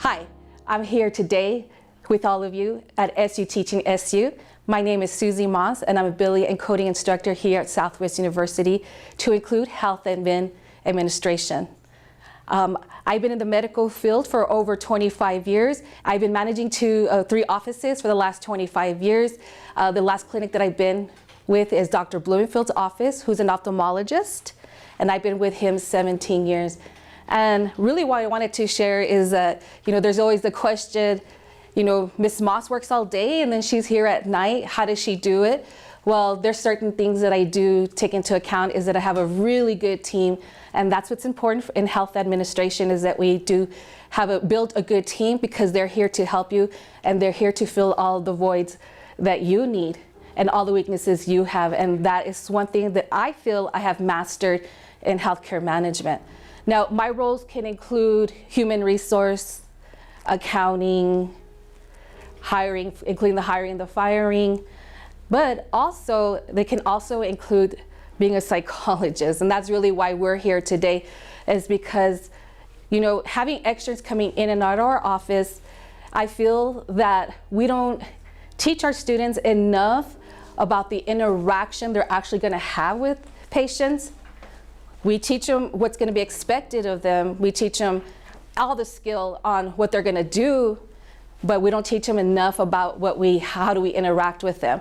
Hi, I'm here today with all of you at SU Teaching SU. My name is Susie Moss, and I'm a Billy and coding instructor here at Southwest University to include health admin administration. I've been in the medical field for over 25 years. I've been managing 3 offices for the last 25 years. The last clinic that I've been with is Dr. Bloomfield's office, who's an ophthalmologist, and I've been with him 17 years. And really what I wanted to share is that, there's always the question, Miss Moss works all day and then she's here at night. How does she do it? Well, there's certain things that I do take into account is that I have a really good team, and that's what's important in health administration is that we do build a good team because they're here to help you and they're here to fill all the voids that you need and all the weaknesses you have. And that is one thing that I feel I have mastered in healthcare management. Now, my roles can include human resource, accounting, hiring, including the hiring and the firing, but also they can also include being a psychologist. And that's really why we're here today, is because, having extras coming in and out of our office, I feel that we don't teach our students enough about the interaction they're actually going to have with patients. We teach them what's going to be expected of them. We teach them all the skill on what they're going to do, but we don't teach them enough about how do we interact with them.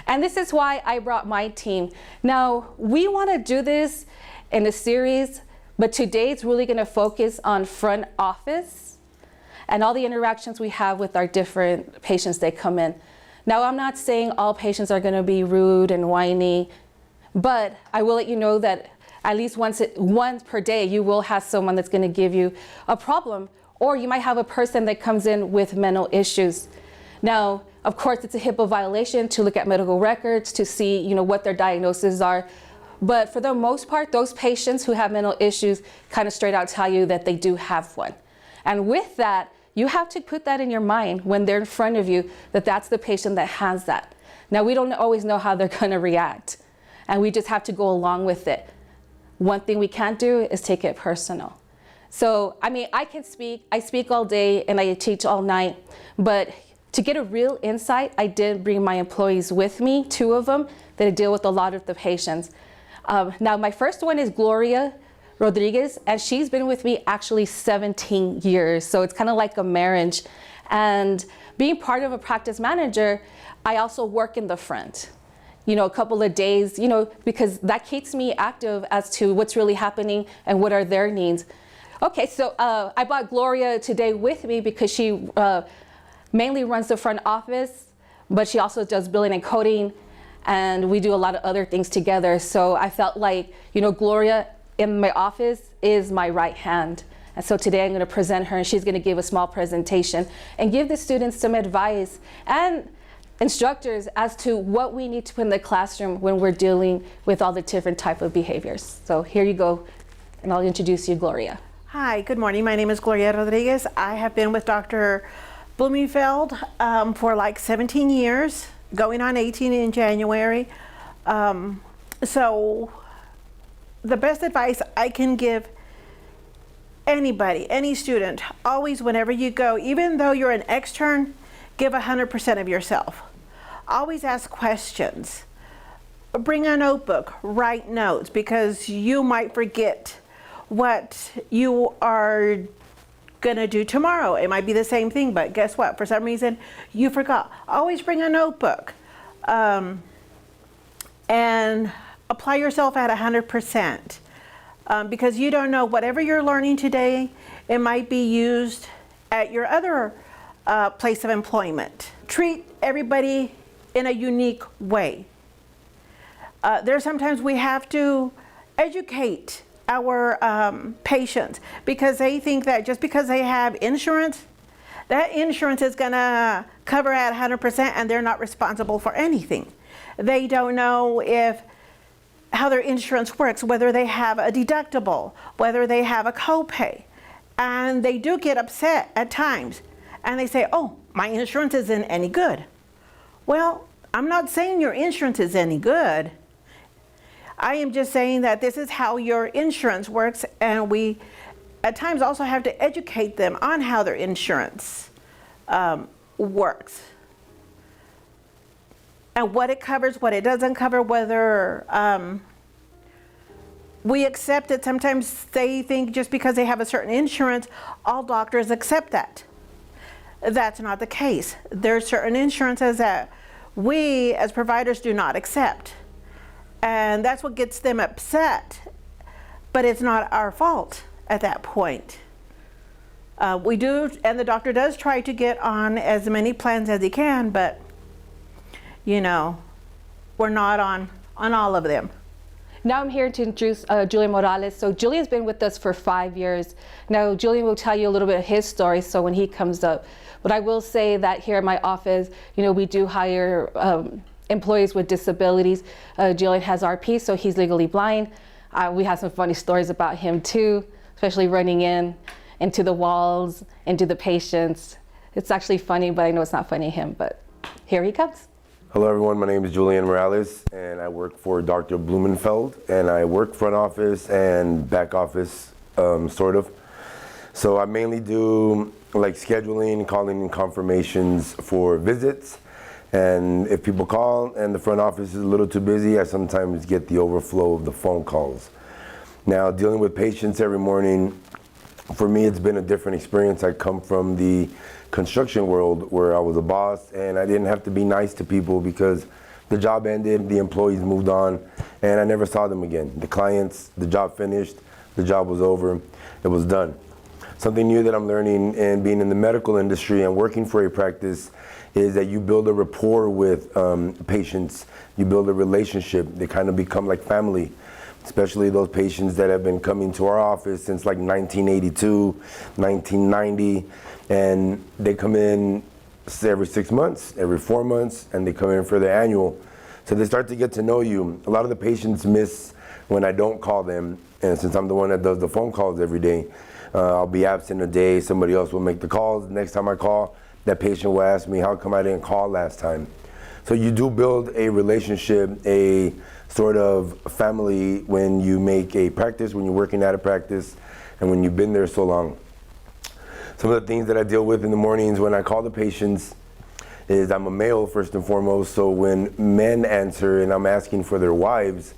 And this is why I brought my team. Now, we want to do this in a series, but today it's really going to focus on front office and all the interactions we have with our different patients that come in. Now, I'm not saying all patients are going to be rude and whiny, but I will let you know that at least once per day, you will have someone that's going to give you a problem, or you might have a person that comes in with mental issues. Now, of course, it's a HIPAA violation to look at medical records to see, what their diagnoses are. But for the most part, those patients who have mental issues kind of straight out tell you that they do have one. And with that, you have to put that in your mind when they're in front of you, that that's the patient that has that. Now, we don't always know how they're going to react, and we just have to go along with it. One thing we can't do is take it personal. So, I speak all day and I teach all night, but to get a real insight, I did bring my employees with me, 2 of them, that deal with a lot of the patients. Now, my first one is Gloria Rodriguez, and she's been with me actually 17 years. So it's kind of like a marriage. And being part of a practice manager, I also work in the front, a couple of days, because that keeps me active as to what's really happening and what are their needs. Okay, so I brought Gloria today with me because she mainly runs the front office, but she also does billing and coding, and we do a lot of other things together. So I felt like, Gloria in my office is my right hand. And so today I'm going to present her, and she's going to give a small presentation and give the students some advice and instructors as to what we need to put in the classroom when we're dealing with all the different type of behaviors. So here you go, and I'll introduce you, Gloria. Hi, good morning. My name is Gloria Rodriguez. I have been with Dr. Bloomfield for like 17 years, going on 18 in January. So the best advice I can give anybody, any student, always whenever you go, even though you're an extern, give 100% of yourself. Always ask questions. Bring a notebook, write notes, because you might forget what you are gonna do tomorrow. It might be the same thing, but guess what? For some reason, you forgot. Always bring a notebook and apply yourself at 100%, because you don't know, whatever you're learning today, it might be used at your other place of employment. Treat everybody in a unique way. There's sometimes we have to educate our patients because they think that just because they have insurance, that insurance is gonna cover at 100% and they're not responsible for anything. They don't know how their insurance works, whether they have a deductible, whether they have a copay. And they do get upset at times. And they say, oh, my insurance isn't any good. Well, I'm not saying your insurance is any good. I am just saying that this is how your insurance works, and we at times also have to educate them on how their insurance works and what it covers, what it doesn't cover, whether we accept it. Sometimes they think just because they have a certain insurance, all doctors accept that. That's not the case. There are certain insurances that we as providers do not accept. And that's what gets them upset. But it's not our fault at that point. We do, and the doctor does try to get on as many plans as he can, but you know, we're not on all of them. Now I'm here to introduce Julian Morales. So Julian's been with us for 5 years. Now Julian will tell you a little bit of his story, so when he comes up. But I will say that here in my office, you know, we do hire employees with disabilities. Julian has RP, so he's legally blind. We have some funny stories about him too, especially running into the walls, into the patients. It's actually funny, but I know it's not funny to him, but here he comes. Hello everyone, my name is Julian Morales and I work for Dr. Blumenfeld, and I work front office and back office, sort of. So I mainly do like scheduling, calling and confirmations for visits, and if people call and the front office is a little too busy, I sometimes get the overflow of the phone calls. Now, dealing with patients every morning, for me it's been a different experience. I come from the construction world where I was a boss and I didn't have to be nice to people because the job ended, the employees moved on, and I never saw them again. The clients, the job finished, the job was over, it was done. Something new that I'm learning and being in the medical industry and working for a practice is that you build a rapport with patients, you build a relationship, they kind of become like family. Especially those patients that have been coming to our office since like 1982, 1990, and they come in every 6 months, every 4 months, and they come in for their annual. So they start to get to know you. A lot of the patients miss when I don't call them, and since I'm the one that does the phone calls every day, I'll be absent a day, somebody else will make the calls. Next time I call, that patient will ask me, how come I didn't call last time? So you do build a relationship, a sort of family when you make a practice, when you're working at a practice, and when you've been there so long. Some of the things that I deal with in the mornings when I call the patients is I'm a male first and foremost, so when men answer and I'm asking for their wives,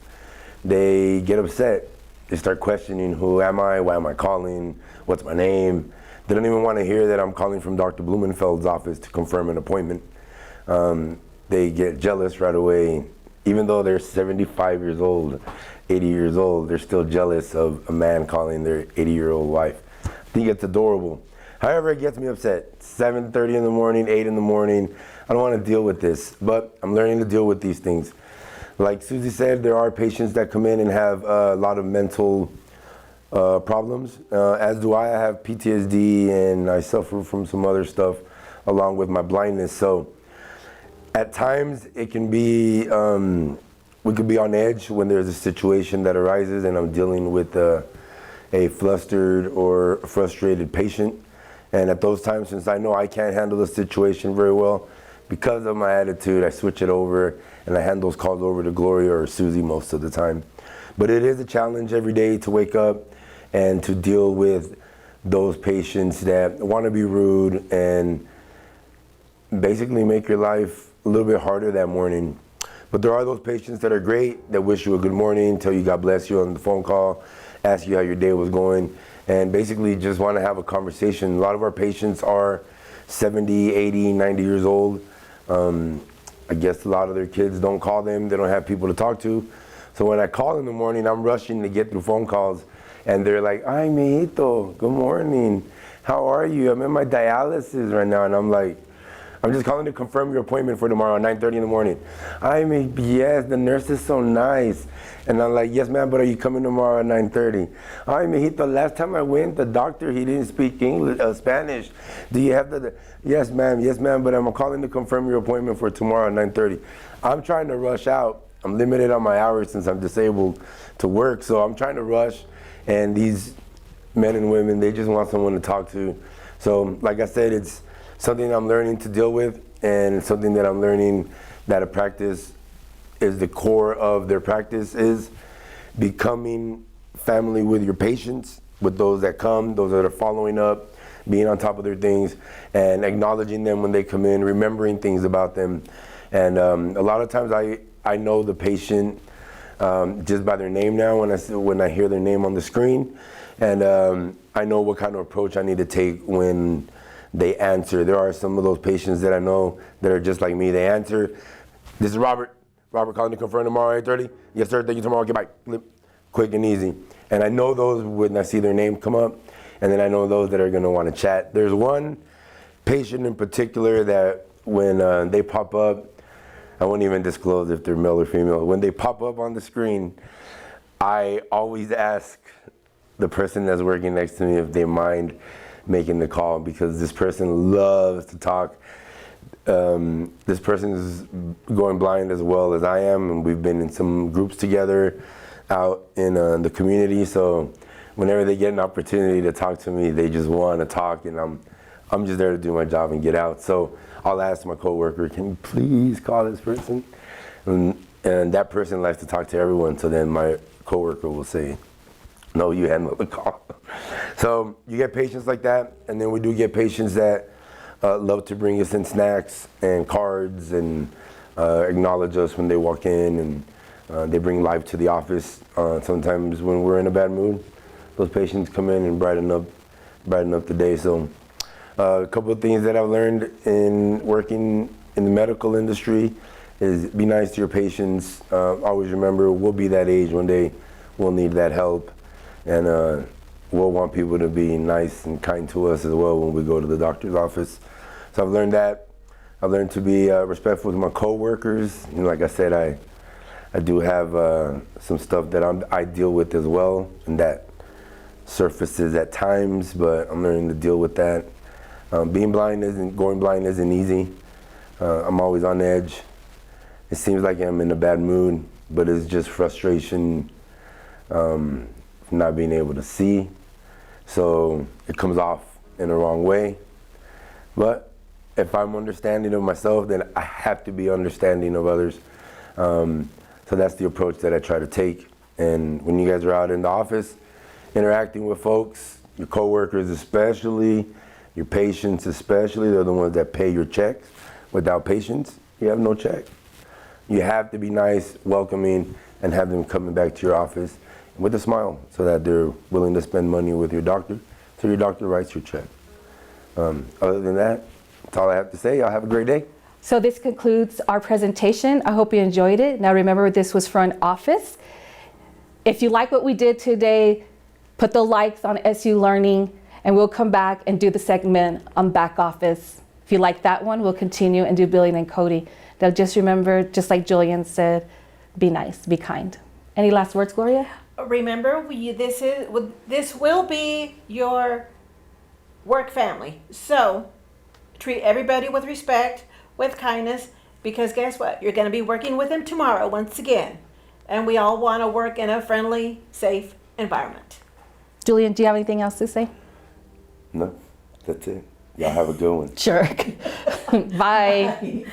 they get upset. They start questioning, who am I, why am I calling, what's my name? They don't even want to hear that I'm calling from Dr. Blumenfeld's office to confirm an appointment. They get jealous right away. Even though they're 75 years old, 80 years old, they're still jealous of a man calling their 80-year-old wife. I think it's adorable. However, it gets me upset. 7:30 in the morning, 8 in the morning. I don't want to deal with this, but I'm learning to deal with these things. Like Susie said, there are patients that come in and have a lot of mental problems, as do I. I have PTSD and I suffer from some other stuff along with my blindness. So at times it can be, we could be on edge when there's a situation that arises and I'm dealing with a flustered or frustrated patient. And at those times, since I know I can't handle the situation very well, because of my attitude, I switch it over and I hand those calls over to Gloria or Susie most of the time. But it is a challenge every day to wake up and to deal with those patients that want to be rude and basically make your life a little bit harder that morning. But there are those patients that are great, that wish you a good morning, tell you God bless you on the phone call, ask you how your day was going, and basically just want to have a conversation. A lot of our patients are 70, 80, 90 years old. I guess a lot of their kids don't call them, they don't have people to talk to. So when I call in the morning, I'm rushing to get through phone calls, and they're like, "Ay, mijito, good morning. How are you? I'm in my dialysis right now." And I'm like, I'm just calling to confirm your appointment for tomorrow at 9:30 in the morning. I mean, yes, the nurse is so nice. And I'm like, yes, ma'am, but are you coming tomorrow at 9:30? Ay, mijito, last time I went, the doctor, he didn't speak English, Spanish. Do you have the, yes, ma'am, but I'm calling to confirm your appointment for tomorrow at 9:30. I'm trying to rush out. I'm limited on my hours since I'm disabled to work, so I'm trying to rush. And these men and women, they just want someone to talk to. So, like I said, it's something I'm learning to deal with, and it's something that I'm learning that a practice is the core of their practice, is becoming family with your patients with those that come, those that are following up, being on top of their things, and acknowledging them when they come in, remembering things about them. And a lot of times I know the patient just by their name now when I hear their name on the screen, and I know what kind of approach I need to take when they answer. There are some of those patients that I know that are just like me. They answer, "This is Robert. Robert calling to confirm tomorrow, 8:30. Yes, sir. Thank you tomorrow. Get back." Quick and easy. And I know those when I see their name come up, and then I know those that are going to want to chat. There's one patient in particular that when they pop up, I won't even disclose if they're male or female. When they pop up on the screen, I always ask the person that's working next to me if they mind making the call, because this person loves to talk. This person is going blind as well as I am, and we've been in some groups together out in the community. So whenever they get an opportunity to talk to me, they just want to talk, and I'm just there to do my job and get out. So I'll ask my coworker, "Can you please call this person?" And that person likes to talk to everyone. So then my coworker will say, "No, you handle the call." So you get patients like that, and then we do get patients that love to bring us in snacks and cards and acknowledge us when they walk in, and they bring life to the office. Sometimes when we're in a bad mood, those patients come in and brighten up the day. So a couple of things that I've learned in working in the medical industry is be nice to your patients. Always remember, we'll be that age one day, we'll need that help, and we'll want people to be nice and kind to us as well when we go to the doctor's office. So I've learned that. I've learned to be respectful to my coworkers. You know, like I said, I do have some stuff that I deal with as well, and that surfaces at times, but I'm learning to deal with that. Going blind isn't easy. I'm always on edge. It seems like I'm in a bad mood, but it's just frustration from not being able to see. So it comes off in the wrong way. But if I'm understanding of myself, then I have to be understanding of others. So that's the approach that I try to take. And when you guys are out in the office, interacting with folks, your coworkers especially, your patients especially, they're the ones that pay your checks. Without patients, you have no check. You have to be nice, welcoming, and have them coming back to your office with a smile so that they're willing to spend money with your doctor, so your doctor writes your check. Other than that, that's all I have to say. Y'all have a great day. So this concludes our presentation. I hope you enjoyed it. Now remember, this was front office. If you like what we did today, put the likes on SU Learning, and we'll come back and do the segment on back office. If you like that one, we'll continue and do billing and coding. Now just remember, just like Julian said, be nice, be kind. Any last words, Gloria? Remember, this will be your work family. So treat everybody with respect, with kindness, because guess what? You're going to be working with them tomorrow once again. And we all want to work in a friendly, safe environment. Julian, do you have anything else to say? No, that's it. Y'all have a good one. Sure. Bye.